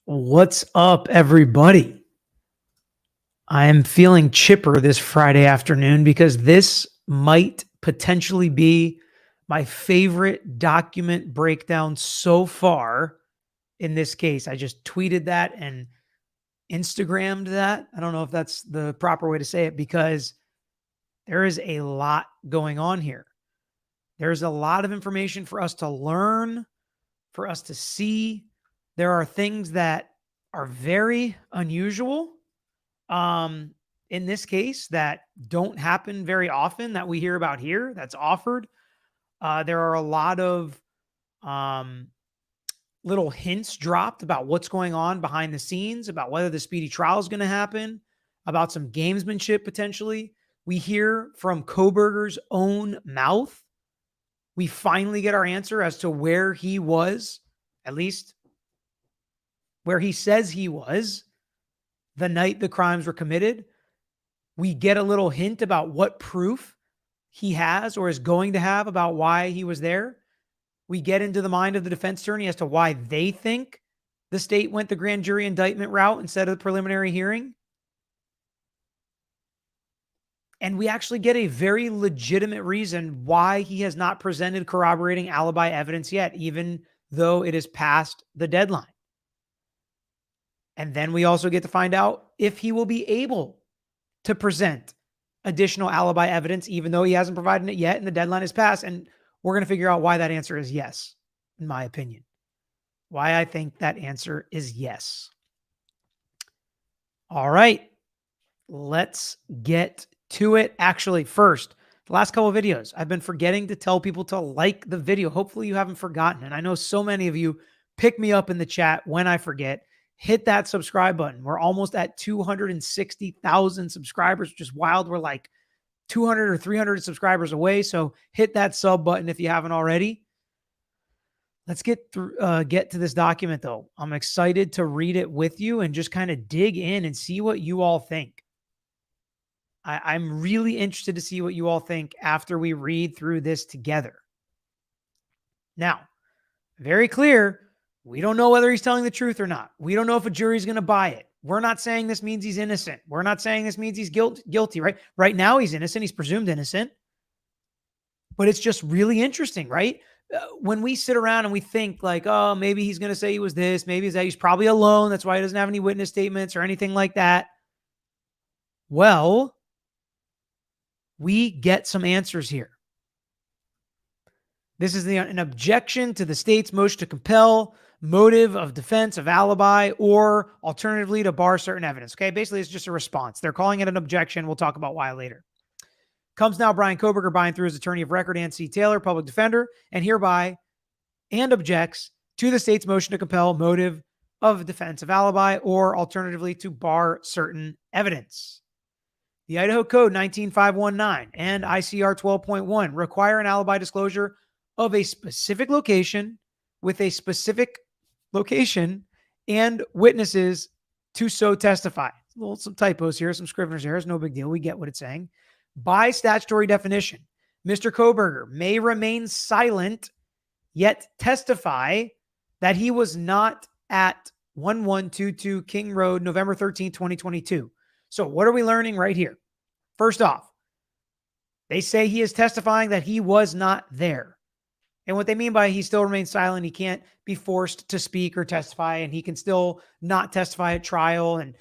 What's up, everybody? I am feeling chipper this Friday afternoon because this might potentially be my favorite document breakdown so far in this case. I just tweeted that and Instagrammed that. I don't know if that's the proper way to say it because there is a lot going on here. There's a lot of information for us to learn, for us to see. There are things that are very unusual in this case that don't happen very often that we hear about here that's offered. There are a lot of um, little hints dropped about what's going on behind the scenes, about whether the speedy trial is going to happen, about some gamesmanship potentially. We hear from Kohberger's own mouth. We finally get our answer as to where he was, at least where he says he was the night the crimes were committed. We get a little hint about what proof he has or is going to have about why he was there. We get into the mind of the defense attorney as to why they think the state went the grand jury indictment route instead of the preliminary hearing. And we actually get a very legitimate reason why he has not presented corroborating alibi evidence yet, even though it is past the deadline. And then we also get to find out if he will be able to present additional alibi evidence, even though he hasn't provided it yet and the deadline is passed. And we're going to figure out why that answer is yes, in my opinion. Why I think that answer is yes. All right, let's get to it. Actually, first, the last couple of videos, I've been forgetting to tell people to like the video. Hopefully you haven't forgotten. And I know so many of you pick me up in the chat when I forget. Hit that subscribe button. We're almost at 260,000 subscribers, which is wild. We're like 200 or 300 subscribers away. So hit that sub button if you haven't already. Let's get to this document though. I'm excited to read it with you and just kind of dig in and see what you all think. I'm really interested to see what you all think after we read through this together. Now, very clear, we don't know whether he's telling the truth or not. We don't know if a jury's going to buy it. We're not saying this means he's innocent. We're not saying this means he's guilty, right? Right now he's innocent. He's presumed innocent. But it's just really interesting, right? When we sit around and we think like, oh, maybe he's going to say he was this. Maybe he's probably alone. That's why he doesn't have any witness statements or anything like that. Well, we get some answers here. This is an objection to the state's motion to compel, motive of defense of alibi, or alternatively to bar certain evidence. Okay, basically it's just a response. They're calling it an objection. We'll talk about why later. Comes now Brian Kohberger, buying through his attorney of record, Ann C. Taylor, public defender, and hereby and objects to the state's motion to compel, motive of defense of alibi, or alternatively to bar certain evidence. The Idaho Code 19519 and ICR 12.1 require an alibi disclosure of a specific location with a specific location and witnesses to so testify. Some typos here, some scrivener's errors, no big deal. We get what it's saying. By statutory definition, Mr. Kohberger may remain silent, yet testify that he was not at 1122 King Road, November 13, 2022. So what are we learning right here? First off, they say he is testifying that he was not there. And what they mean by he still remains silent, he can't be forced to speak or testify, and he can still not testify at trial. And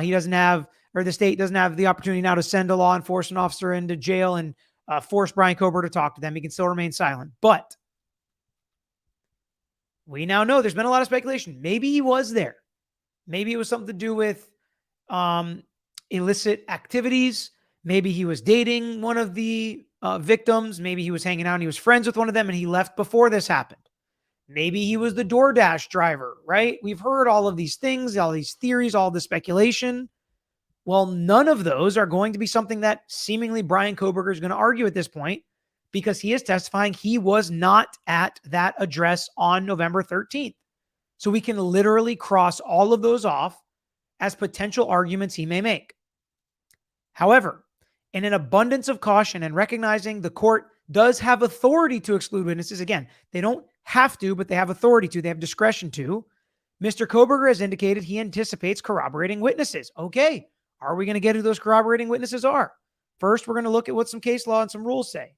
he doesn't have, or the state doesn't have the opportunity now to send a law enforcement officer into jail and force Brian Kohberger to talk to them. He can still remain silent. But we now know there's been a lot of speculation. Maybe he was there. Maybe it was something to do with illicit activities. Maybe he was dating one of the victims. Maybe he was hanging out and he was friends with one of them and he left before this happened. Maybe he was the DoorDash driver, right? We've heard all of these things, all these theories, all this speculation. Well, none of those are going to be something that seemingly Brian Kohberger is going to argue at this point because he is testifying he was not at that address on November 13th. So we can literally cross all of those off as potential arguments he may make. However, in an abundance of caution and recognizing the court does have authority to exclude witnesses, again, they don't have to, but they have authority to, they have discretion to, Mr. Kohberger has indicated he anticipates corroborating witnesses. Okay, are we going to get who those corroborating witnesses are? First, we're going to look at what some case law and some rules say.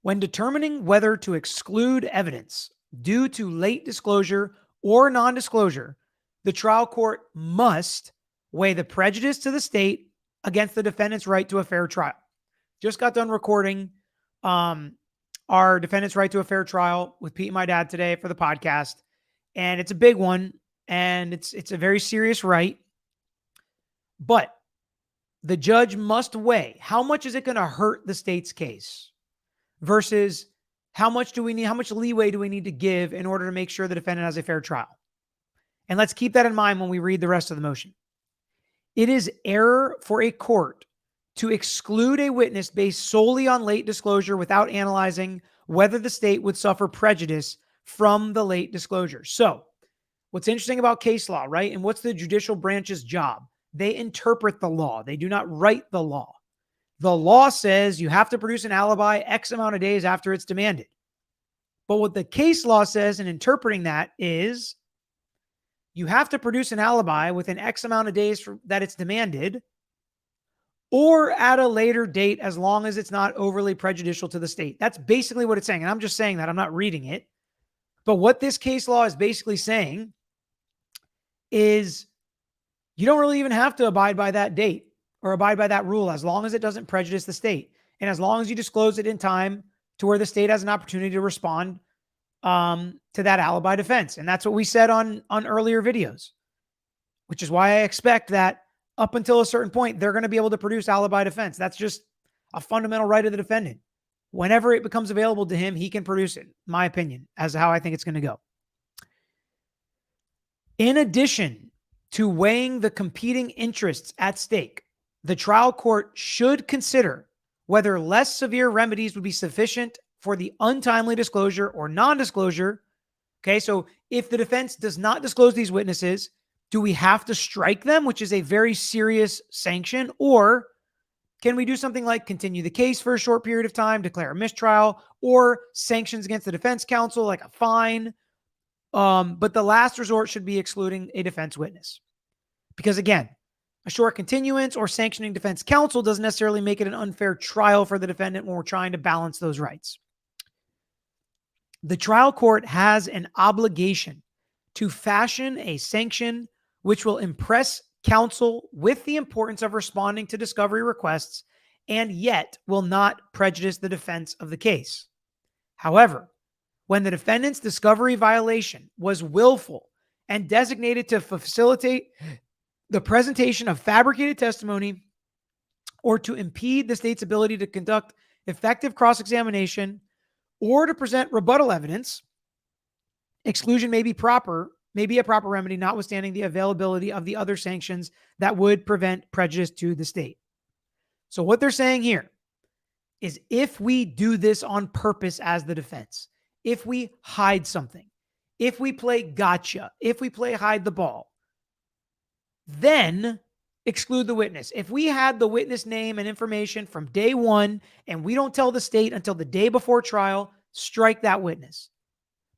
When determining whether to exclude evidence due to late disclosure or non-disclosure, the trial court must weigh the prejudice to the state against the defendant's right to a fair trial. Just got done recording our defendant's right to a fair trial with Pete and my dad today for the podcast. And it's a big one, and it's a very serious right. But the judge must weigh how much is it going to hurt the state's case versus how much leeway do we need to give in order to make sure the defendant has a fair trial. And let's keep that in mind when we read the rest of the motion. It is error for a court to exclude a witness based solely on late disclosure without analyzing whether the state would suffer prejudice from the late disclosure. So, what's interesting about case law, right? And what's the judicial branch's job? They interpret the law. They do not write the law. The law says you have to produce an alibi X amount of days after it's demanded. But what the case law says in interpreting that is you have to produce an alibi within X amount of days that it's demanded, or at a later date, as long as it's not overly prejudicial to the state. That's basically what it's saying. And I'm just saying that. I'm not reading it. But what this case law is basically saying is you don't really even have to abide by that date or abide by that rule as long as it doesn't prejudice the state. And as long as you disclose it in time to where the state has an opportunity to respond to that alibi defense. And that's what we said on earlier videos, which is why I expect that up until a certain point, they're going to be able to produce alibi defense. That's just a fundamental right of the defendant. Whenever it becomes available to him, he can produce it, my opinion, as to how I think it's going to go. In addition to weighing the competing interests at stake, the trial court should consider whether less severe remedies would be sufficient for the untimely disclosure or non-disclosure. Okay, so if the defense does not disclose these witnesses, do we have to strike them, which is a very serious sanction? Or can we do something like continue the case for a short period of time, declare a mistrial, or sanctions against the defense counsel, like a fine? But the last resort should be excluding a defense witness. Because again, a short continuance or sanctioning defense counsel doesn't necessarily make it an unfair trial for the defendant when we're trying to balance those rights. The trial court has an obligation to fashion a sanction which will impress counsel with the importance of responding to discovery requests and yet will not prejudice the defense of the case. However, when the defendant's discovery violation was willful and designated to facilitate the presentation of fabricated testimony or to impede the state's ability to conduct effective cross-examination or to present rebuttal evidence, exclusion may be a proper remedy, notwithstanding the availability of the other sanctions that would prevent prejudice to the state. So what they're saying here is if we do this on purpose as the defense, if we hide something, if we play gotcha, if we play hide the ball, then exclude the witness. If we had the witness name and information from day one and we don't tell the state until the day before trial, strike that witness.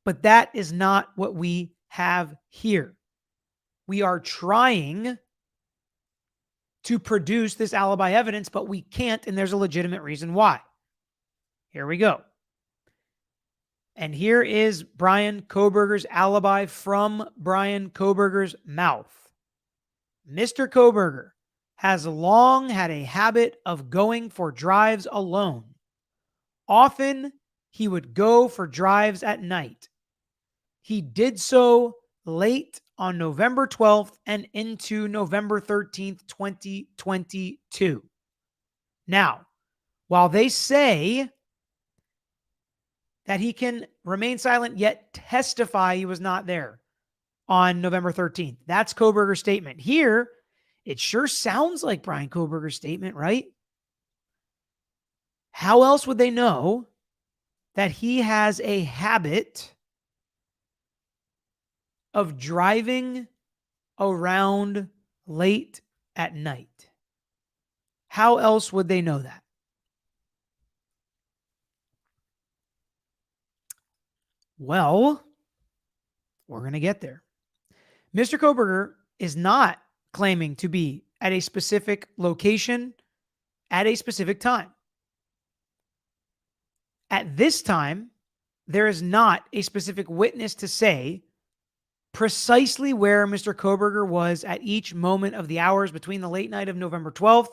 But that is not what we have here. We are trying to produce this alibi evidence, but we can't, and there's a legitimate reason why. Here we go. And here is Brian Kohberger's alibi from Brian Kohberger's mouth. Mr. Kohberger has long had a habit of going for drives alone. Often, he would go for drives at night. He did so late on November 12th and into November 13th, 2022. Now, while they say that he can remain silent yet testify he was not there on November 13th, that's Kohberger's statement. Here, it sure sounds like Brian Kohberger's statement, right? How else would they know that he has a habit of driving around late at night? How else would they know that? Well, We're going to get there. Mr. Kohberger is not claiming to be at a specific location at a specific time. At this time, there is not a specific witness to say precisely where Mr. Kohberger was at each moment of the hours between the late night of November 12th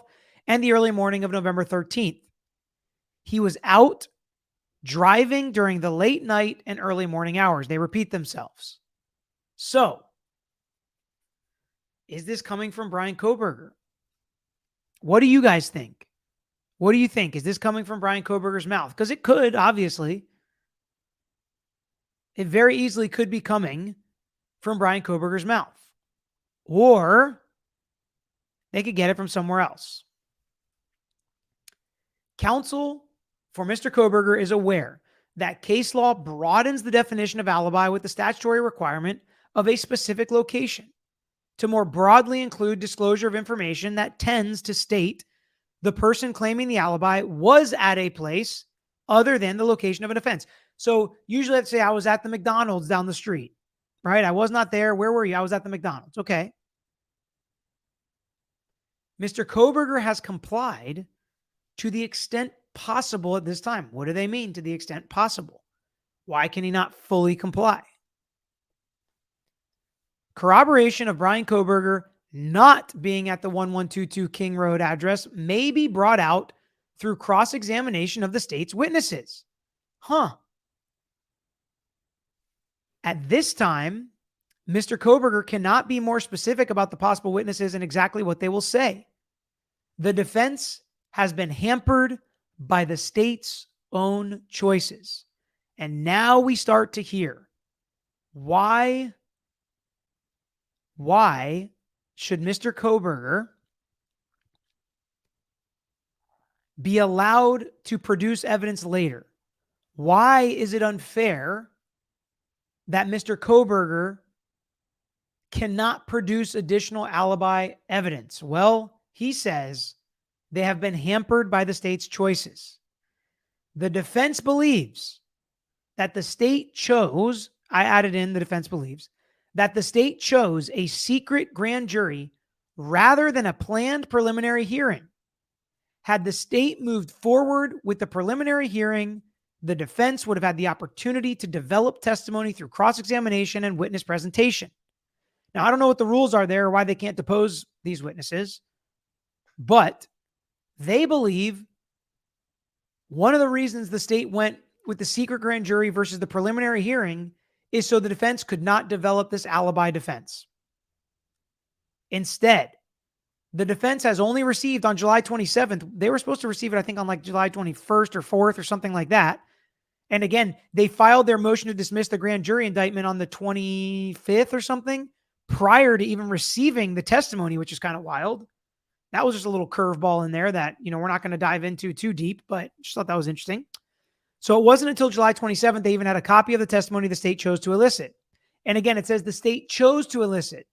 and the early morning of November 13th. He was out driving during the late night and early morning hours. They repeat themselves. So, is this coming from Brian Kohberger? What do you guys think? What do you think? Is this coming from Brian Kohberger's mouth? Because it could, obviously. It very easily could be coming from Brian Kohberger's mouth. Or they could get it from somewhere else. Counsel for Mr. Kohberger is aware that case law broadens the definition of alibi with the statutory requirement of a specific location to more broadly include disclosure of information that tends to state the person claiming the alibi was at a place other than the location of an offense. So usually I'd say I was at the McDonald's down the street, right? I was not there. Where were you? I was at the McDonald's. Okay. Mr. Kohberger has complied to the extent possible at this time. What do they mean to the extent possible? Why can he not fully comply? Corroboration of Brian Kohberger not being at the 1122 King Road address may be brought out through cross-examination of the state's witnesses. At this time, Mr. Kohberger cannot be more specific about the possible witnesses and exactly what they will say. The defense has been hampered by the state's own choices. And now we start to hear why should Mr. Kohberger be allowed to produce evidence later? Why is it unfair that Mr. Kohberger cannot produce additional alibi evidence? Well, he says they have been hampered by the state's choices. The defense believes that the state chose, I added in the defense believes, that the state chose a secret grand jury rather than a planned preliminary hearing. Had the state moved forward with the preliminary hearing, the defense would have had the opportunity to develop testimony through cross-examination and witness presentation. Now, I don't know what the rules are there or why they can't depose these witnesses, but they believe one of the reasons the state went with the secret grand jury versus the preliminary hearing is so the defense could not develop this alibi defense. Instead, the defense has only received on July 27th. They were supposed to receive it, I think, on like July 21st or 4th or something like that. And again, they filed their motion to dismiss the grand jury indictment on the 25th or something prior to even receiving the testimony, which is kind of wild. That was just a little curveball in there that, we're not going to dive into too deep, but just thought that was interesting. So it wasn't until July 27th they even had a copy of the testimony the state chose to elicit. And again, it says the state chose to elicit,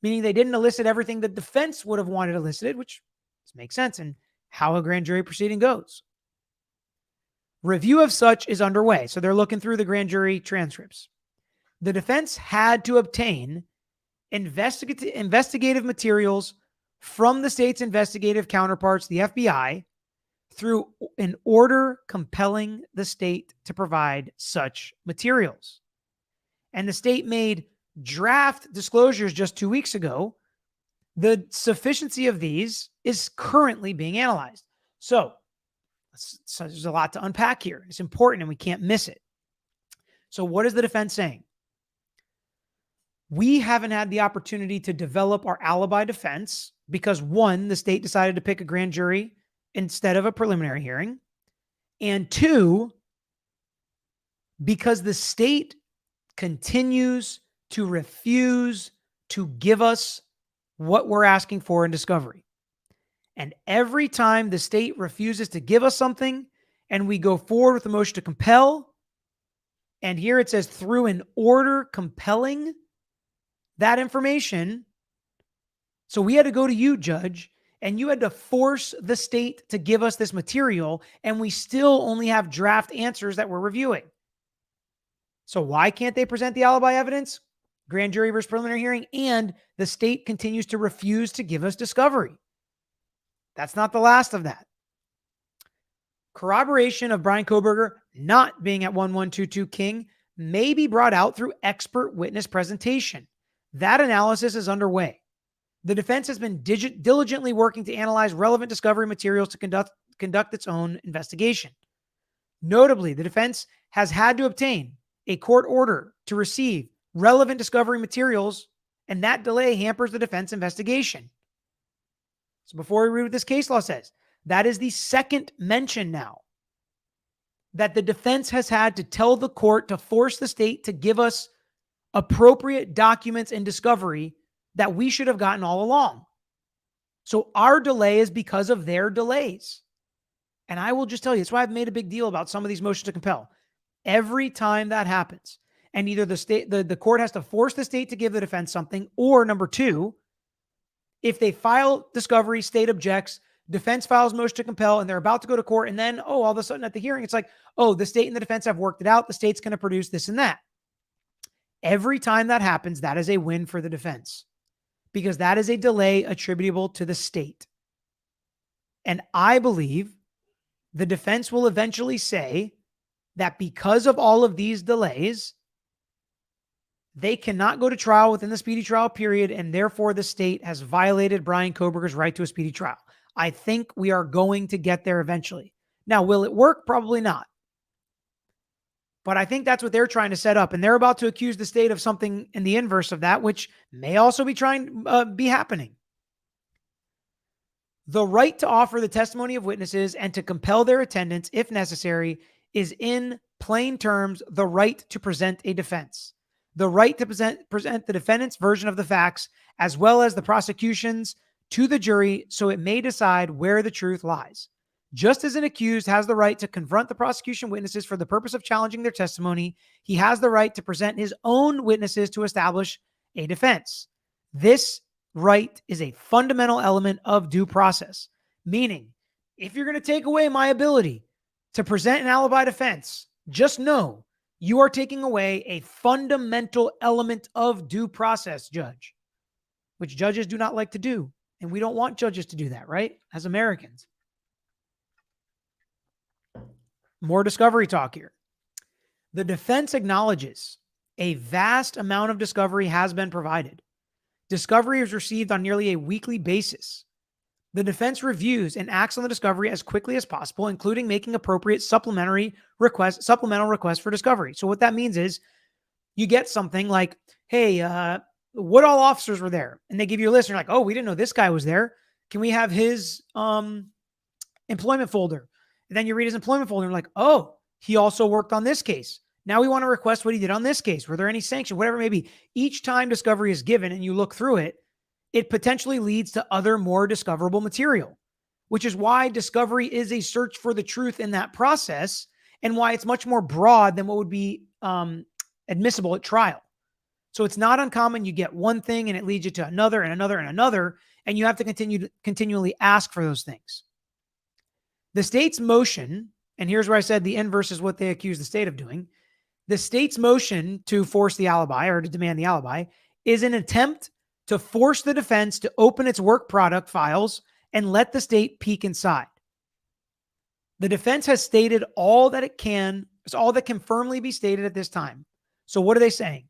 meaning they didn't elicit everything the defense would have wanted elicited, which makes sense in how a grand jury proceeding goes. Review of such is underway. So they're looking through the grand jury transcripts. The defense had to obtain investigative materials from the state's investigative counterparts, the FBI, through an order compelling the state to provide such materials. And the state made draft disclosures just 2 weeks ago. The sufficiency of these is currently being analyzed. So there's a lot to unpack here. It's important and we can't miss it. So what is the defense saying? We haven't had the opportunity to develop our alibi defense because, one, the state decided to pick a grand jury instead of a preliminary hearing. And two, because the state continues to refuse to give us what we're asking for in discovery. And every time the state refuses to give us something and we go forward with a motion to compel, and here it says through an order compelling that information. So we had to go to you, Judge, and you had to force the state to give us this material, and we still only have draft answers that we're reviewing. So why can't they present the alibi evidence? Grand jury versus preliminary hearing, and the state continues to refuse to give us discovery. That's not the last of that. Corroboration of Brian Kohberger not being at 1122 King may be brought out through expert witness presentation. That analysis is underway. The defense has been diligently working to analyze relevant discovery materials to conduct its own investigation. Notably, the defense has had to obtain a court order to receive relevant discovery materials, and that delay hampers the defense investigation. So before we read what this case law says, that is the second mention now that the defense has had to tell the court to force the state to give us appropriate documents and discovery that we should have gotten all along. So our delay is because of their delays. And I will just tell you, that's why I've made a big deal about some of these motions to compel. Every time that happens, and either the court has to force the state to give the defense something, or number two, if they file discovery, state objects, defense files motion to compel, and they're about to go to court, and then, all of a sudden at the hearing, it's like, the state and the defense have worked it out. The state's going to produce this and that. Every time that happens, that is a win for the defense, because that is a delay attributable to the state. And I believe the defense will eventually say that because of all of these delays, they cannot go to trial within the speedy trial period, and therefore the state has violated Brian Kohberger's right to a speedy trial. I think we are going to get there eventually. Now, will it work? Probably not. But I think that's what they're trying to set up, and they're about to accuse the state of something in the inverse of that, which may also be be happening. The right to offer the testimony of witnesses and to compel their attendance, if necessary, is in plain terms the right to present a defense. The right to present the defendant's version of the facts, as well as the prosecution's, to the jury so it may decide where the truth lies. Just as an accused has the right to confront the prosecution witnesses for the purpose of challenging their testimony, he has the right to present his own witnesses to establish a defense. This right is a fundamental element of due process, meaning if you're going to take away my ability to present an alibi defense, just know you are taking away a fundamental element of due process, judge, which judges do not like to do. And we don't want judges to do that, right? As Americans. More discovery talk here. The defense acknowledges a vast amount of discovery has been provided. Discovery is received on nearly a weekly basis. The defense reviews and acts on the discovery as quickly as possible, including making appropriate supplemental requests for discovery. So what that means is you get something like, hey, what all officers were there? And they give you a list. And you're like, we didn't know this guy was there. Can we have his employment folder? And then you read his employment folder and you're like, he also worked on this case. Now we want to request what he did on this case. Were there any sanctions? Whatever it may be. Each time discovery is given and you look through it, it potentially leads to other more discoverable material, which is why discovery is a search for the truth in that process and why it's much more broad than what would be admissible at trial. So it's not uncommon. You get one thing and it leads you to another and another and another, and you have to continually ask for those things. The state's motion, and here's where I said the inverse is what they accuse the state of doing. The state's motion to force the alibi or to demand the alibi is an attempt to force the defense to open its work product files and let the state peek inside. The defense has stated all that it can, all that can firmly be stated at this time. So what are they saying?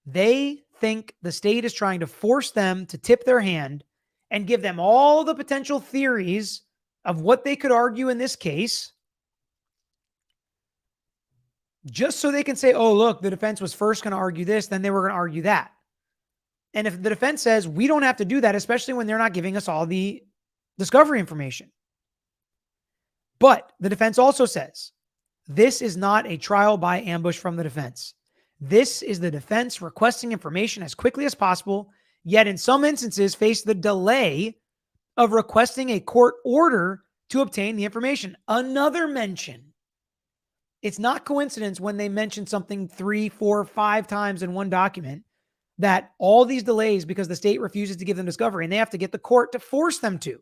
They think the state is trying to force them to tip their hand and give them all the potential theories of what they could argue in this case, just so they can say, look, the defense was first going to argue this, then they were going to argue that. And if the defense says, we don't have to do that, especially when they're not giving us all the discovery information. But the defense also says, this is not a trial by ambush from the defense. This is the defense requesting information as quickly as possible, yet in some instances face the delay of requesting a court order to obtain the information. Another mention. It's not coincidence when they mention something 3, 4, 5 times in one document that all these delays because the state refuses to give them discovery and they have to get the court to force them to.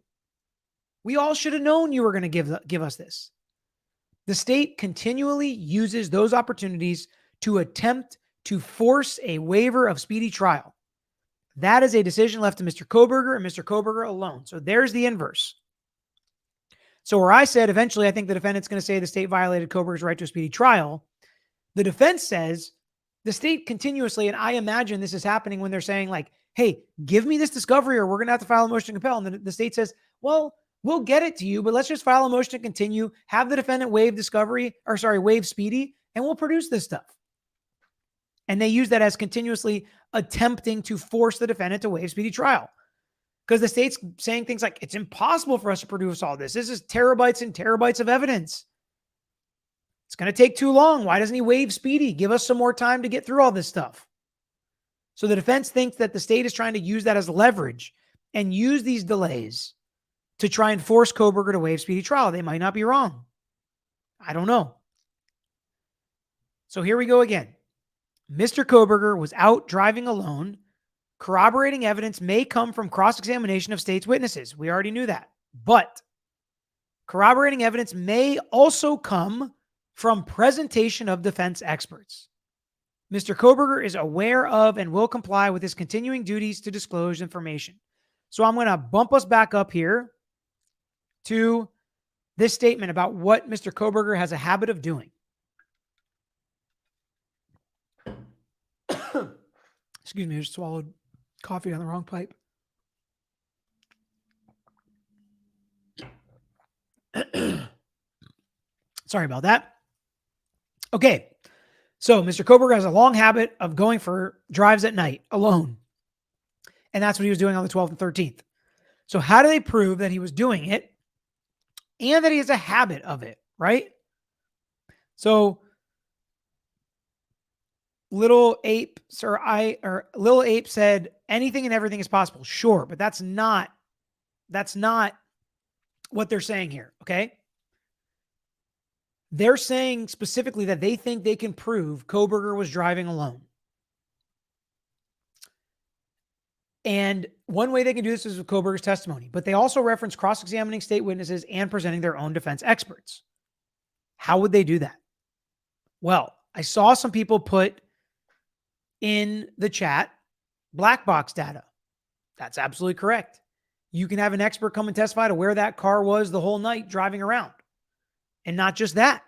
We all should have known you were going to give us this. The state continually uses those opportunities to attempt to force a waiver of speedy trial. That is a decision left to Mr. Kohberger and Mr. Kohberger alone. So there's the inverse. So where I said eventually I think the defendant's going to say the state violated Kohberger's right to a speedy trial, the defense says the state continuously, and I imagine this is happening when they're saying like, hey, give me this discovery or we're going to have to file a motion to compel. And the state says, well, we'll get it to you, but let's just file a motion to continue, have the defendant waive waive speedy, and we'll produce this stuff. And they use that as continuously attempting to force the defendant to waive speedy trial. Because the state's saying things like, it's impossible for us to produce all this. This is terabytes and terabytes of evidence. It's going to take too long. Why doesn't he waive speedy? Give us some more time to get through all this stuff. So the defense thinks that the state is trying to use that as leverage and use these delays to try and force Kohberger to waive speedy trial. They might not be wrong. I don't know. So here we go again. Mr. Kohberger was out driving alone. Corroborating evidence may come from cross-examination of state's witnesses. We already knew that. But corroborating evidence may also come from presentation of defense experts. Mr. Kohberger is aware of and will comply with his continuing duties to disclose information. So I'm going to bump us back up here to this statement about what Mr. Kohberger has a habit of doing. Excuse me, I just swallowed coffee down the wrong pipe. Sorry about that. Okay, so Mr. Kohberger has a long habit of going for drives at night alone. And that's what he was doing on the 12th and 13th. So how do they prove that he was doing it and that he has a habit of it, right? So Little Ape said anything and everything is possible. Sure, but that's not what they're saying here, okay? They're saying specifically that they think they can prove Kohberger was driving alone. And one way they can do this is with Kohberger's testimony, but they also reference cross-examining state witnesses and presenting their own defense experts. How would they do that? Well, I saw some people put in the chat black box data. That's absolutely correct. You can have an expert come and testify to where that car was the whole night driving around. And not just that.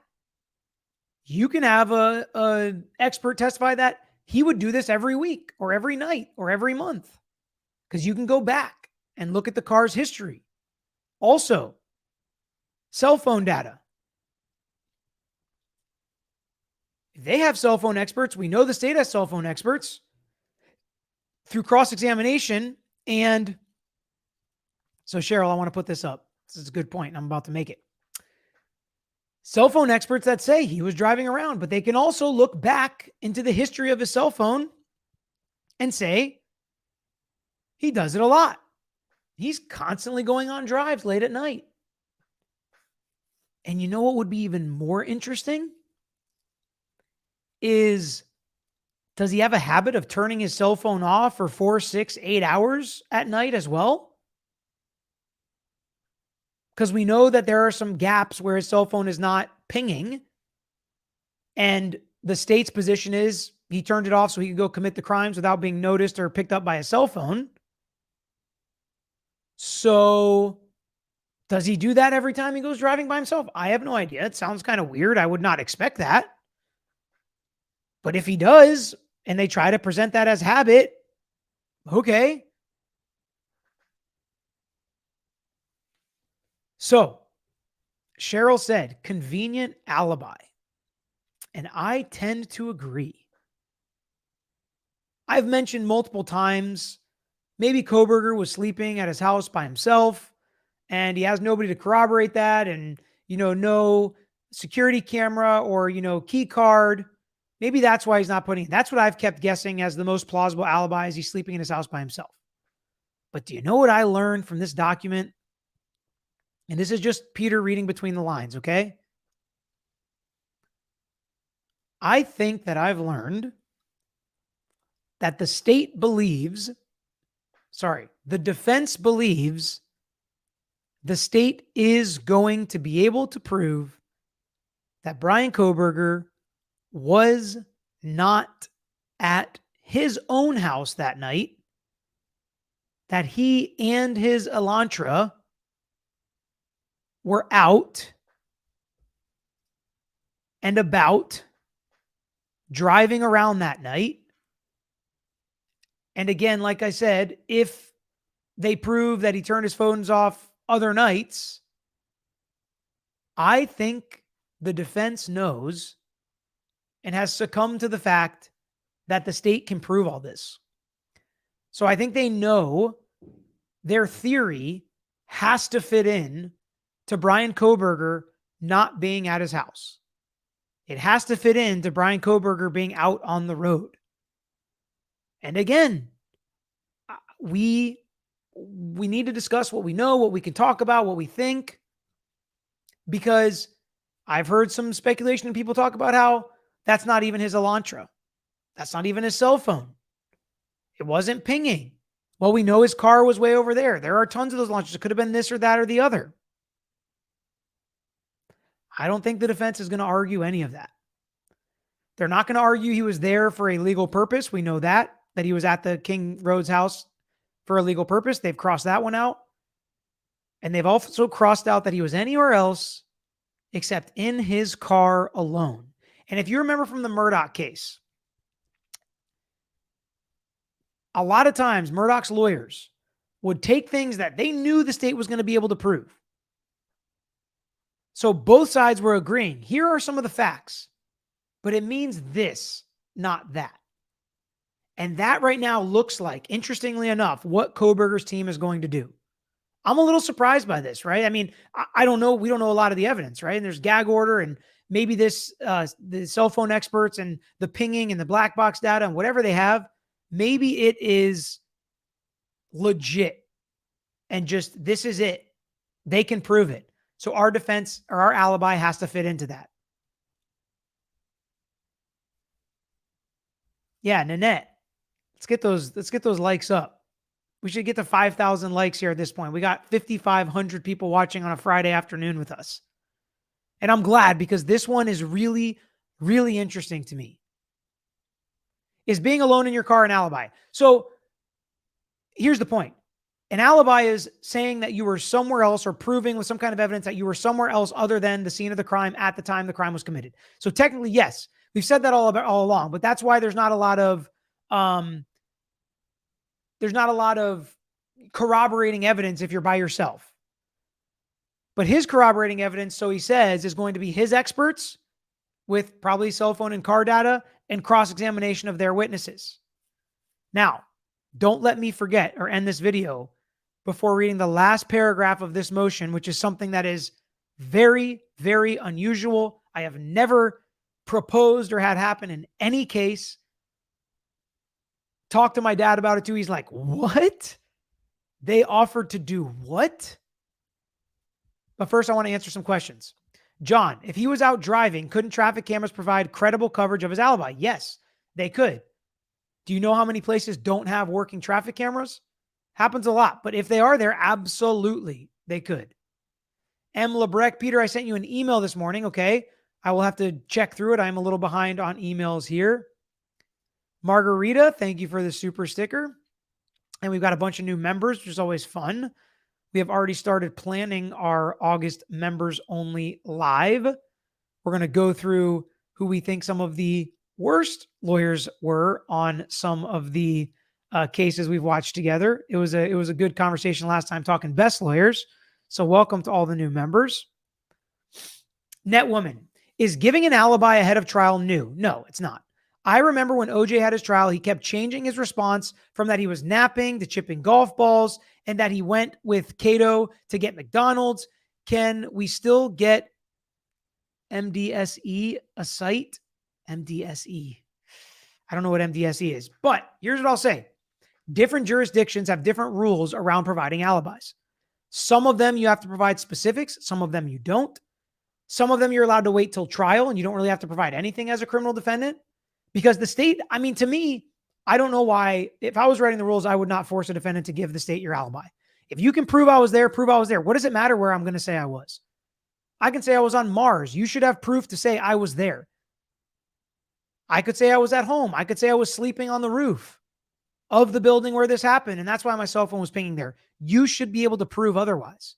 You can have a expert testify that he would do this every week or every night or every month. Because you can go back and look at the car's history. Also, cell phone data. If they have cell phone experts, we know the state has cell phone experts through cross-examination. And so, Cheryl, I want to put this up. This is a good point. I'm about to make it. Cell phone experts that say he was driving around, but they can also look back into the history of his cell phone and say he does it a lot. He's constantly going on drives late at night. And you know what would be even more interesting is, does he have a habit of turning his cell phone off for 4, 6, 8 hours at night as well? Because we know that there are some gaps where his cell phone is not pinging. And the state's position is he turned it off so he could go commit the crimes without being noticed or picked up by a cell phone. So does he do that every time he goes driving by himself? I have no idea. It sounds kind of weird. I would not expect that. But if he does, and they try to present that as habit, okay. So, Cheryl said, convenient alibi. And I tend to agree. I've mentioned multiple times, maybe Kohberger was sleeping at his house by himself, and he has nobody to corroborate that, and, no security camera or, key card. Maybe that's why he's not putting it. That's what I've kept guessing as the most plausible alibi, is he's sleeping in his house by himself. But do you know what I learned from this document? And this is just Peter reading between the lines, okay? I think that I've learned that the defense believes the state is going to be able to prove that Brian Kohberger was not at his own house that night, that he and his Elantra were out and about driving around that night. And again, like I said, if they prove that he turned his phones off other nights, I think the defense knows and has succumbed to the fact that the state can prove all this. So I think they know their theory has to fit in to Brian Kohberger not being at his house. It has to fit in to Brian Kohberger being out on the road. And again, we need to discuss what we know, what we can talk about, what we think, because I've heard some speculation and people talk about how that's not even his Elantra. That's not even his cell phone. It wasn't pinging. Well, we know his car was way over there. There are tons of those launches. It could have been this or that or the other. I don't think the defense is going to argue any of that. They're not going to argue he was there for a legal purpose. We know that he was at the King Rhodes house for a legal purpose. They've crossed that one out. And they've also crossed out that he was anywhere else except in his car alone. And if you remember from the Murdoch case, a lot of times Murdoch's lawyers would take things that they knew the state was going to be able to prove. So both sides were agreeing. Here are some of the facts, but it means this, not that. And that right now looks like, interestingly enough, what Kohberger's team is going to do. I'm a little surprised by this, right? I mean, I don't know. We don't know a lot of the evidence, right? And there's gag order and maybe this, the cell phone experts and the pinging and the black box data and whatever they have, maybe it is legit and just, this is it. They can prove it. So our defense or our alibi has to fit into that. Yeah, Nanette. Let's get those likes up. We should get to 5,000 likes here at this point. We got 5,500 people watching on a Friday afternoon with us. And I'm glad because this one is really, really interesting to me. Is being alone in your car an alibi? So here's the point. An alibi is saying that you were somewhere else or proving with some kind of evidence that you were somewhere else other than the scene of the crime at the time the crime was committed. So technically, yes, we've said that all along, but that's why there's not a lot of corroborating evidence if you're by yourself. But his corroborating evidence, so he says, is going to be his experts with probably cell phone and car data and cross-examination of their witnesses. Now, don't let me forget or end this video before reading the last paragraph of this motion, which is something that is very, very unusual. I have never proposed or had happen in any case. Talked to my dad about it too. He's like, what? They offered to do what? But first, I want to answer some questions. John, if he was out driving, couldn't traffic cameras provide credible coverage of his alibi? Yes, they could. Do you know how many places don't have working traffic cameras? Happens a lot. But if they are there, absolutely, they could. M. Lebrecq, Peter, I sent you an email this morning. Okay. I will have to check through it. I'm a little behind on emails here. Margarita, thank you for the super sticker. And we've got a bunch of new members, which is always fun. We have already started planning our August members only live. We're going to go through who we think some of the worst lawyers were on some of the cases we've watched together. It was a good conversation last time talking best lawyers. So welcome to all the new members. Netwoman, is giving an alibi ahead of trial new? No, it's not. I remember when OJ had his trial, he kept changing his response from that he was napping to chipping golf balls and that he went with Cato to get McDonald's. Can we still get MDSE a site? MDSE. I don't know what MDSE is, but here's what I'll say. Different jurisdictions have different rules around providing alibis. Some of them you have to provide specifics. Some of them you don't. Some of them you're allowed to wait till trial and you don't really have to provide anything as a criminal defendant. Because the state, I mean, to me, I don't know why, if I was writing the rules, I would not force a defendant to give the state your alibi. If you can prove I was there, prove I was there. What does it matter where I'm going to say I was? I can say I was on Mars. You should have proof to say I was there. I could say I was at home. I could say I was sleeping on the roof of the building where this happened, and that's why my cell phone was pinging there. You should be able to prove otherwise.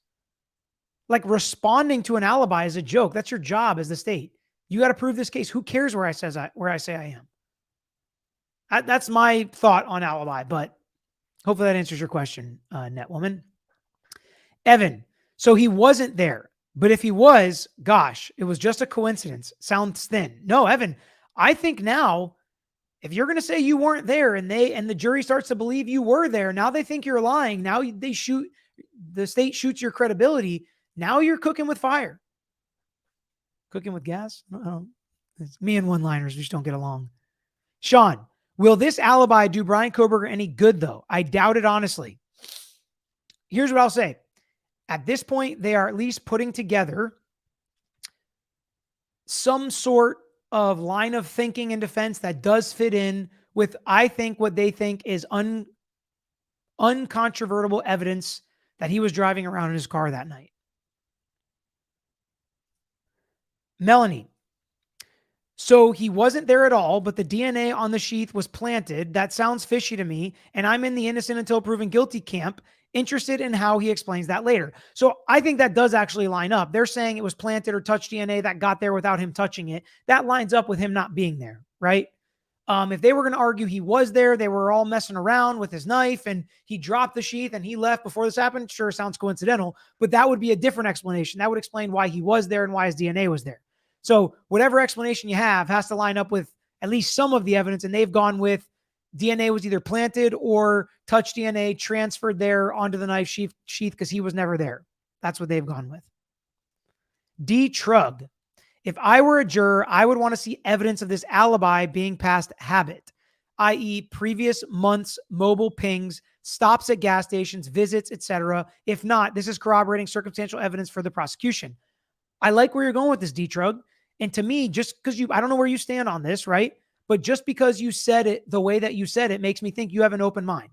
Like, responding to an alibi is a joke. That's your job as the state. You got to prove this case. Who cares where I say I am? That's my thought on alibi, but hopefully that answers your question, Netwoman. Evan, so he wasn't there, but if he was, gosh, it was just a coincidence. Sounds thin. No, Evan, I think now, if you're going to say you weren't there and the jury starts to believe you were there, now they think you're lying. Now the state shoots your credibility. Now you're cooking with fire. Cooking with gas? Uh-oh. It's me and one-liners. We just don't get along. Sean, will this alibi do Brian Kohberger any good, though? I doubt it, honestly. Here's what I'll say. At this point, they are at least putting together some sort of line of thinking and defense that does fit in with, I think, what they think is uncontrovertible evidence that he was driving around in his car that night. Melanie, so he wasn't there at all, but the DNA on the sheath was planted. That sounds fishy to me, and I'm in the innocent until proven guilty camp, interested in how he explains that later. So I think that does actually line up. They're saying it was planted or touched DNA that got there without him touching it. That lines up with him not being there, right? If they were going to argue he was there, they were all messing around with his knife and he dropped the sheath and he left before this happened. Sure, sounds coincidental, but that would be a different explanation. That would explain why he was there and why his DNA was there. So whatever explanation you have has to line up with at least some of the evidence, and they've gone with DNA was either planted or touched DNA transferred there onto the knife sheath because he was never there. That's what they've gone with. D. Trug. If I were a juror, I would want to see evidence of this alibi being past habit, i.e. previous months, mobile pings, stops at gas stations, visits, etc. If not, this is corroborating circumstantial evidence for the prosecution. I like where you're going with this, D. Trug. And to me, just because I don't know where you stand on this, right? But just because you said it the way that you said it makes me think you have an open mind.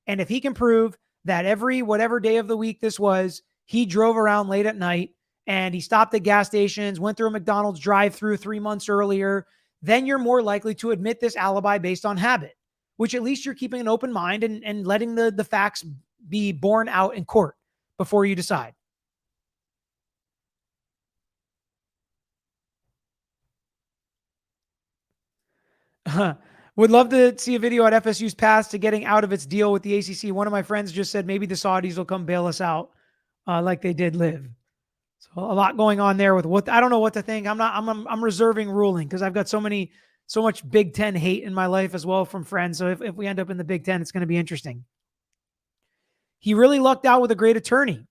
And if he can prove that every whatever day of the week this was, he drove around late at night and he stopped at gas stations, went through a McDonald's drive-through 3 months earlier, then you're more likely to admit this alibi based on habit, which at least you're keeping an open mind and letting the facts be borne out in court before you decide. Would love to see a video at FSU's path to getting out of its deal with the ACC. One of my friends just said maybe the Saudis will come bail us out like they did Live. So a lot going on there with what I don't know what to think. I'm reserving ruling because I've got so much Big Ten hate in my life as well from friends. So if we end up in the Big Ten, it's going to be interesting. He really lucked out with a great attorney.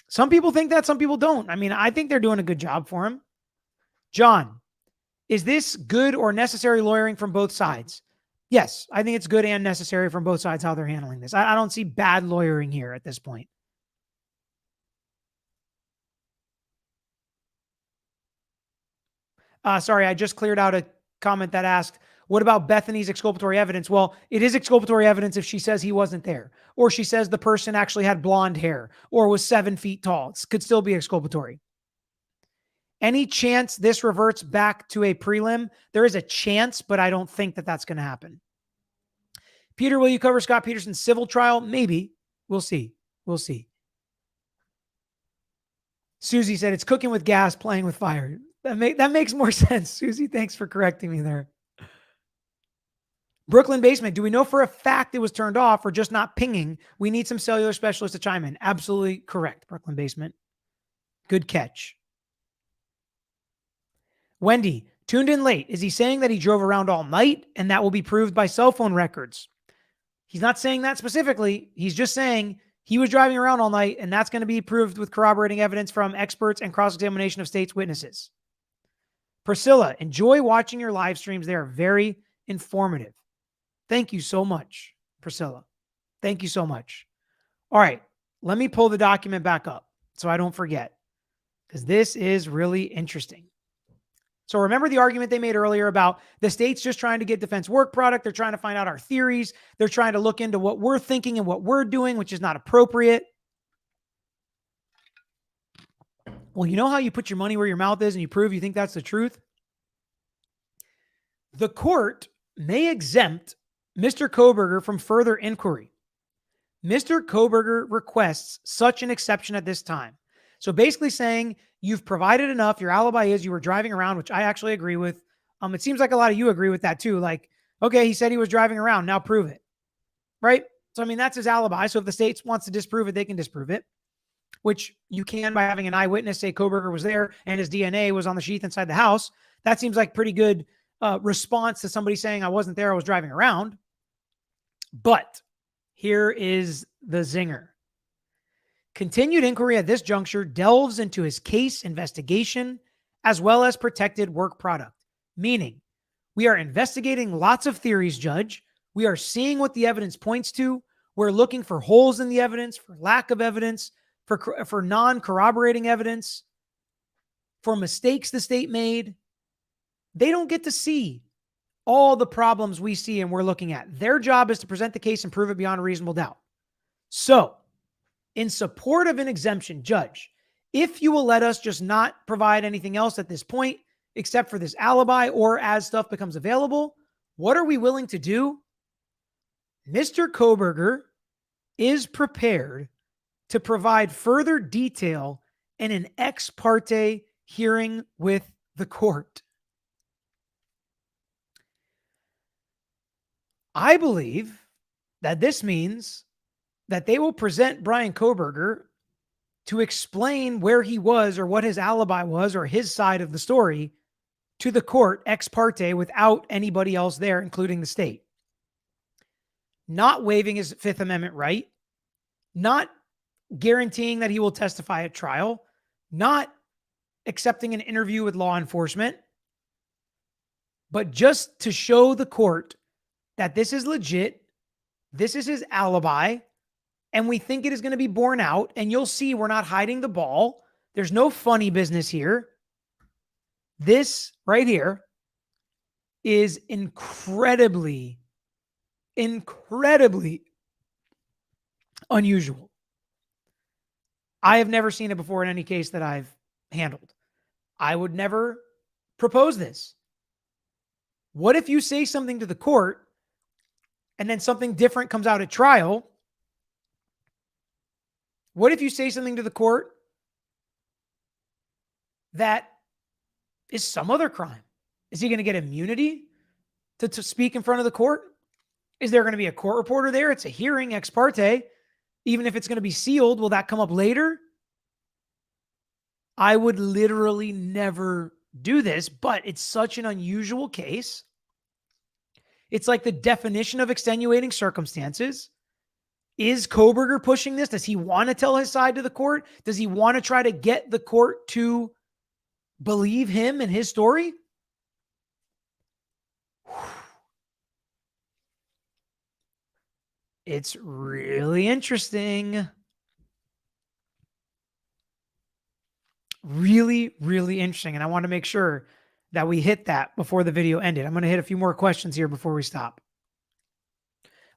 Some people think that, some people don't. I mean, I think they're doing a good job for him. John, is this good or necessary lawyering from both sides? Yes, I think it's good and necessary from both sides how they're handling this. I don't see bad lawyering here at this point. Sorry, I just cleared out a comment that asked, what about Bethany's exculpatory evidence? Well, it is exculpatory evidence if she says he wasn't there, or she says the person actually had blonde hair or was 7 feet tall. It could still be exculpatory. Any chance this reverts back to a prelim? There is a chance, but I don't think that that's going to happen. Peter, will you cover Scott Peterson's civil trial? Maybe. We'll see. We'll see. Susie said it's cooking with gas, playing with fire. That makes more sense. Susie, thanks for correcting me there. Brooklyn Basement, do we know for a fact it was turned off or just not pinging? We need some cellular specialists to chime in. Absolutely correct, Brooklyn Basement. Good catch. Wendy, tuned in late. Is he saying that he drove around all night and that will be proved by cell phone records? He's not saying that specifically. He's just saying he was driving around all night and that's going to be proved with corroborating evidence from experts and cross-examination of state's witnesses. Priscilla, enjoy watching your live streams. They are very informative. Thank you so much, Priscilla. Thank you so much. All right, let me pull the document back up so I don't forget, because this is really interesting. So remember the argument they made earlier about the state's just trying to get defense work product. They're trying to find out our theories. They're trying to look into what we're thinking and what we're doing, which is not appropriate. Well, you know how you put your money where your mouth is and you prove you think that's the truth? The court may exempt Mr. Kohberger from further inquiry. Mr. Kohberger requests such an exception at this time. So basically saying you've provided enough. Your alibi is you were driving around, which I actually agree with. It seems like a lot of you agree with that too. Like, okay, he said he was driving around. Now prove it. Right? So, I mean, that's his alibi. So if the state wants to disprove it, they can disprove it, which you can by having an eyewitness say Kohberger was there and his DNA was on the sheath inside the house. That seems like pretty good response to somebody saying I wasn't there, I was driving around. But here is the zinger. Continued inquiry at this juncture delves into his case investigation as well as protected work product, meaning we are investigating lots of theories, Judge. We are seeing what the evidence points to. We're looking for holes in the evidence, for lack of evidence, for non-corroborating evidence, for mistakes the state made. They don't get to see all the problems we see and we're looking at. Their job is to present the case and prove it beyond a reasonable doubt. So, in support of an exemption, Judge, if you will let us just not provide anything else at this point, except for this alibi or as stuff becomes available, what are we willing to do? Mr. Kohberger is prepared to provide further detail in an ex parte hearing with the court. I believe that this means that they will present Brian Kohberger to explain where he was or what his alibi was or his side of the story to the court ex parte without anybody else there, including the state. Not waiving his Fifth Amendment right, not guaranteeing that he will testify at trial, not accepting an interview with law enforcement, but just to show the court that this is legit, this is his alibi, and we think it is going to be borne out, and you'll see we're not hiding the ball. There's no funny business here. This right here is incredibly unusual. I have never seen it before in any case that I've handled. I would never propose this. What if you say something to the court and then something different comes out at trial? What if you say something to the court that is some other crime? Is he going to get immunity to speak in front of the court? Is there going to be a court reporter there? It's a hearing ex parte. Even if it's going to be sealed, will that come up later? I would literally never do this, but it's such an unusual case. It's like the definition of extenuating circumstances. Is Kohberger pushing this? Does he want to tell his side to the court? Does he want to try to get the court to believe him and his story? It's really interesting. Really, really interesting. And I want to make sure that we hit that before the video ended. I'm going to hit a few more questions here before we stop.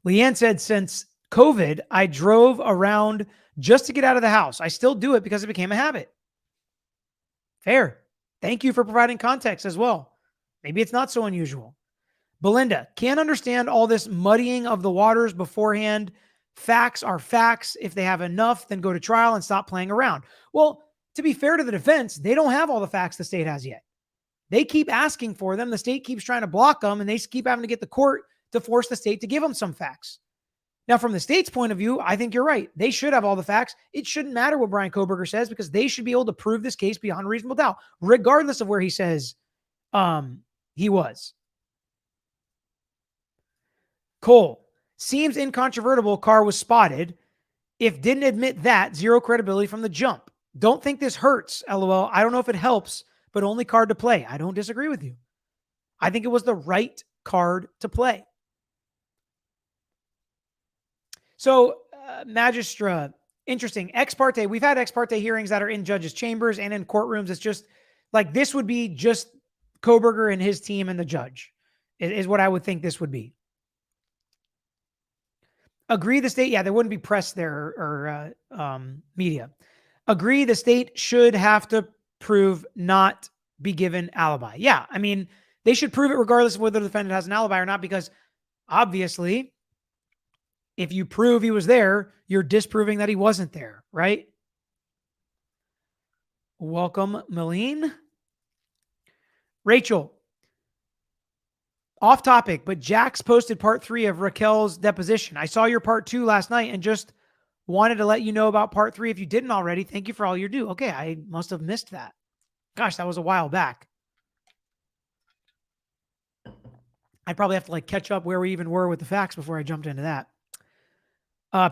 Leanne said, since COVID, I drove around just to get out of the house. I still do it because it became a habit. Fair. Thank you for providing context as well. Maybe it's not so unusual. Belinda, can't understand all this muddying of the waters beforehand. Facts are facts. If they have enough, then go to trial and stop playing around. Well, to be fair to the defense, they don't have all the facts the state has yet. They keep asking for them. The state keeps trying to block them, and they keep having to get the court to force the state to give them some facts. Now, from the state's point of view, I think you're right. They should have all the facts. It shouldn't matter what Brian Kohberger says because they should be able to prove this case beyond reasonable doubt, regardless of where he says he was. Cole, seems incontrovertible car was spotted. If didn't admit that, zero credibility from the jump. Don't think this hurts, LOL. I don't know if it helps, but only card to play. I don't disagree with you. I think it was the right card to play. So, Magistra, interesting. Ex parte, we've had ex parte hearings that are in judges' chambers and in courtrooms. It's just like this would be just Kohberger and his team and the judge is what I would think this would be. Agree the state, yeah, there wouldn't be press there or media. Agree the state should have to prove not be given alibi. Yeah, I mean, They should prove it regardless of whether the defendant has an alibi or not, because obviously, if you prove he was there, you're disproving that he wasn't there, right? Welcome, Malene. Rachel, off topic, but Jax posted part 3 of Raquel's deposition. I saw your part 2 last night and just wanted to let you know about part 3 if you didn't already. Thank you for all you do. Okay, I must have missed that. Gosh, that was a while back. I'd probably have to like catch up where we even were with the facts before I jumped into that.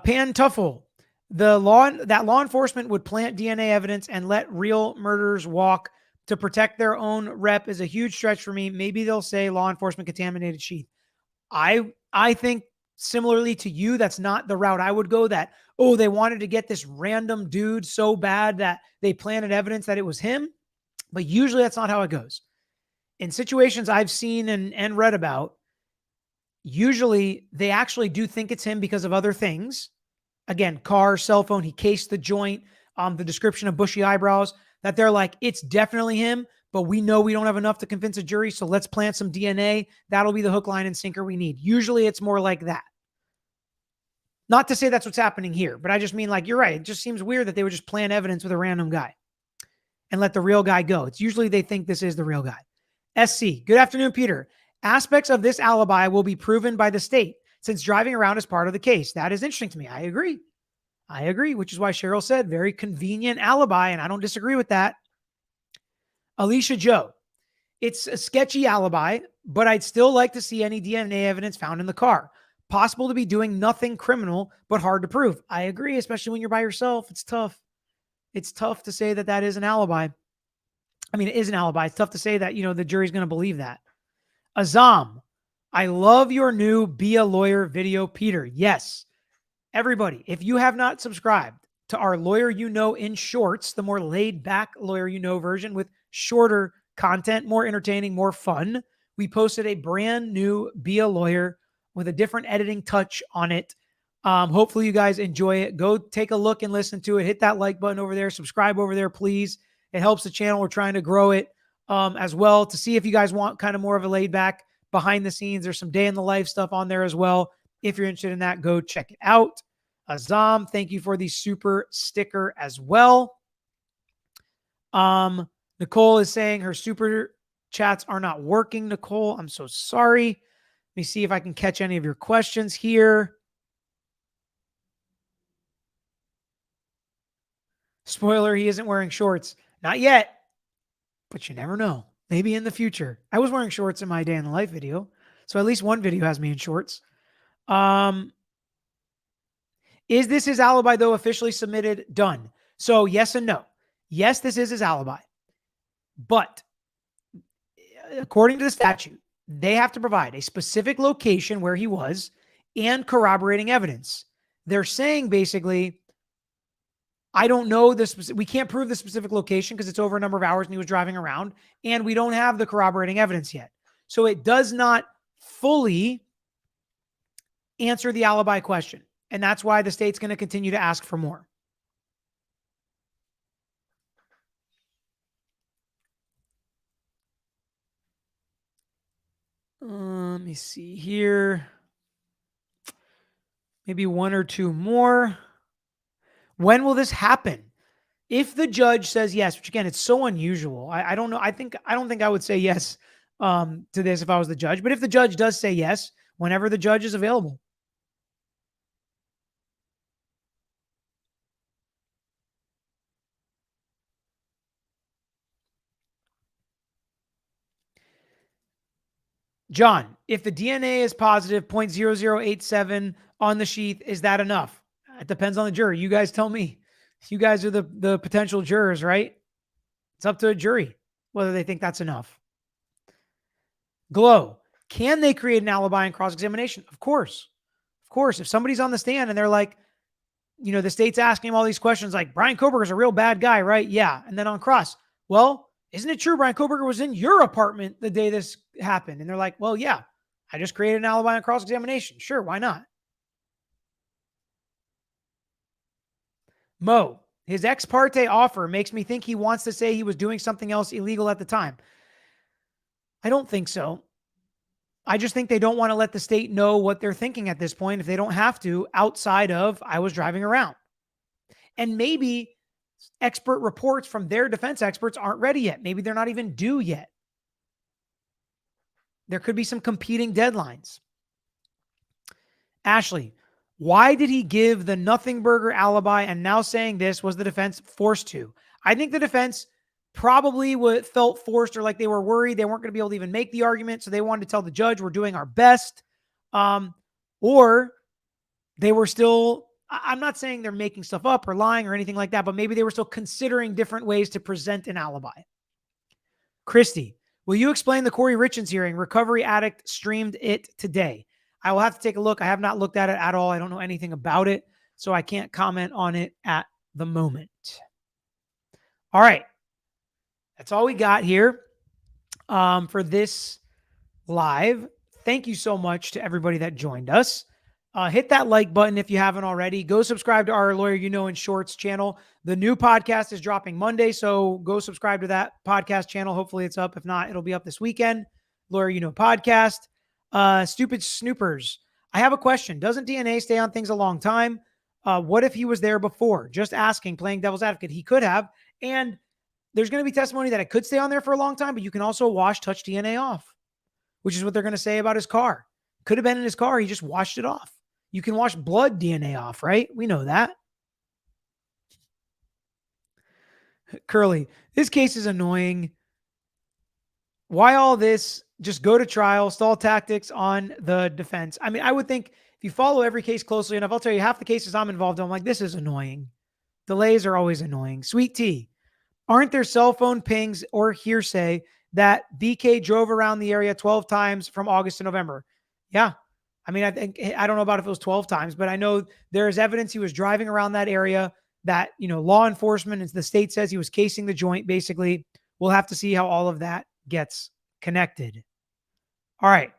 Pan Tuffle, that law enforcement would plant DNA evidence and let real murderers walk to protect their own rep is a huge stretch for me. Maybe they'll say law enforcement contaminated sheath. I think similarly to you, that's not the route I would go. That, oh, they wanted to get this random dude so bad that they planted evidence that it was him. But usually that's not how it goes. In situations I've seen and read about, usually they actually do think it's him because of other things. Again, car, cell phone, he cased the joint, the description of bushy eyebrows, that they're like, it's definitely him, but we know we don't have enough to convince a jury, so let's plant some DNA. That'll be the hook, line, and sinker we need. Usually it's more like that. Not to say that's what's happening here, but I just mean, like, you're right. It just seems weird that they would just plant evidence with a random guy and let the real guy go. It's usually they think this is the real guy. SC, good afternoon, Peter. Aspects of this alibi will be proven by the state since driving around is part of the case. That is interesting to me. I agree, which is why Cheryl said very convenient alibi, and I don't disagree with that. Alicia Joe, it's a sketchy alibi, but I'd still like to see any DNA evidence found in the car. Possible to be doing nothing criminal, but hard to prove. I agree, especially when you're by yourself. It's tough. It's tough to say that that is an alibi. I mean, it is an alibi. It's tough to say that, the jury's going to believe that. Azam, I love your new Be a Lawyer video, Peter. Yes. Everybody, if you have not subscribed to our Lawyer You Know in Shorts, the more laid back Lawyer You Know version with shorter content, more entertaining, more fun, we posted a brand new Be a Lawyer with a different editing touch on it. Hopefully you guys enjoy it. Go take a look and listen to it. Hit that like button over there. Subscribe over there, please. It helps the channel. We're trying to grow it as well. To see if you guys want kind of more of a laid back behind the scenes, there's some day in the life stuff on there as well. If you're interested in that, go check it out. Azam, thank you for the super sticker as well. Nicole is saying her super chats are not working. Nicole, I'm so sorry. Let me see if I can catch any of your questions here. Spoiler, he isn't wearing shorts. Not yet, but you never know. Maybe in the future. I was wearing shorts in my day in the life video, so at least one video has me in shorts. Is this his alibi, though, officially submitted? Done. So yes and no. Yes, this is his alibi. But according to the statute, they have to provide a specific location where he was and corroborating evidence. They're saying basically, I don't know this. We can't prove the specific location because it's over a number of hours and he was driving around, and we don't have the corroborating evidence yet. So it does not fully answer the alibi question. And that's why the state's going to continue to ask for more. Let me see here. Maybe one or two more. When will this happen? If the judge says yes, which again, it's so unusual. I don't know. I don't think I would say yes to this if I was the judge. But if the judge does say yes, whenever the judge is available. John, if the DNA is positive 0.0087 on the sheath, is that enough? It depends on the jury. You guys tell me. You guys are the potential jurors, right? It's up to a jury whether they think that's enough. Glow, can they create an alibi in cross-examination? Of course. Of course. If somebody's on the stand and they're like, the state's asking him all these questions like, Brian Kohberger is a real bad guy, right? Yeah. And then on cross, well, isn't it true Brian Kohberger was in your apartment the day this happened? And they're like, well, yeah, I just created an alibi on cross-examination. Sure, why not? Mo, his ex parte offer makes me think he wants to say he was doing something else illegal at the time. I don't think so. I just think they don't want to let the state know what they're thinking at this point if they don't have to, outside of I was driving around. And maybe expert reports from their defense experts aren't ready yet. Maybe they're not even due yet. There could be some competing deadlines. Ashley, why did he give the nothing burger alibi and now saying this was the defense forced to? I think the defense probably felt forced or like they were worried they weren't going to be able to even make the argument. So they wanted to tell the judge we're doing our best. Or they were still, I'm not saying they're making stuff up or lying or anything like that, but maybe they were still considering different ways to present an alibi. Christy, will you explain the Corey Richens hearing? Recovery Addict streamed it today. I will have to take a look. I have not looked at it at all. I don't know anything about it, so I can't comment on it at the moment. All right. That's all we got here for this live. Thank you so much to everybody that joined us. Hit that like button if you haven't already. Go subscribe to our Lawyer You Know in Shorts channel. The new podcast is dropping Monday, so go subscribe to that podcast channel. Hopefully it's up. If not, it'll be up this weekend. Lawyer You Know podcast. Stupid Snoopers. I have a question. Doesn't DNA stay on things a long time? What if he was there before? Just asking, playing devil's advocate. He could have. And there's going to be testimony that it could stay on there for a long time, but you can also wash touch DNA off, which is what they're going to say about his car. Could have been in his car. He just washed it off. You can wash blood DNA off, right? We know that. Curly, this case is annoying. Why all this? Just go to trial, stall tactics on the defense. I mean, I would think if you follow every case closely enough, I'll tell you half the cases I'm involved in, I'm like, this is annoying. Delays are always annoying. Sweet tea. Aren't there cell phone pings or hearsay that BK drove around the area 12 times from August to November? Yeah. I mean, I don't know about if it was 12 times, but I know there is evidence he was driving around that area that, law enforcement and the state says he was casing the joint. Basically, we'll have to see how all of that gets connected. All right.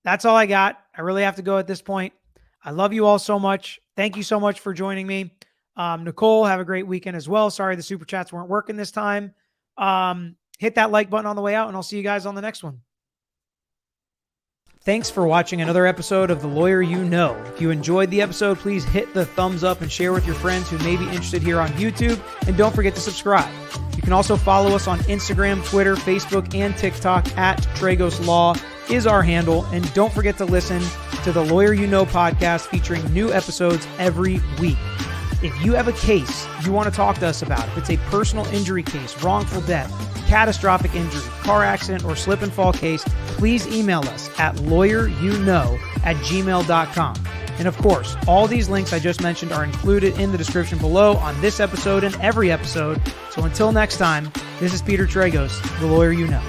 That's all I got. I really have to go at this point. I love you all so much. Thank you so much for joining me. Nicole, have a great weekend as well. Sorry the super chats weren't working this time. Hit that like button on the way out, and I'll see you guys on the next one. Thanks for watching another episode of The Lawyer You Know. If you enjoyed the episode, please hit the thumbs up and share with your friends who may be interested here on YouTube. And don't forget to subscribe. You can also follow us on Instagram, Twitter, Facebook, and TikTok at Tragos Law is our handle. And don't forget to listen to the Lawyer You Know podcast featuring new episodes every week. If you have a case you want to talk to us about, if it's a personal injury case, wrongful death, catastrophic injury, car accident, or slip and fall case, please email us at lawyeryouknow@gmail.com. And of course, all these links I just mentioned are included in the description below on this episode and every episode. So until next time, this is Peter Tragos, The Lawyer You Know.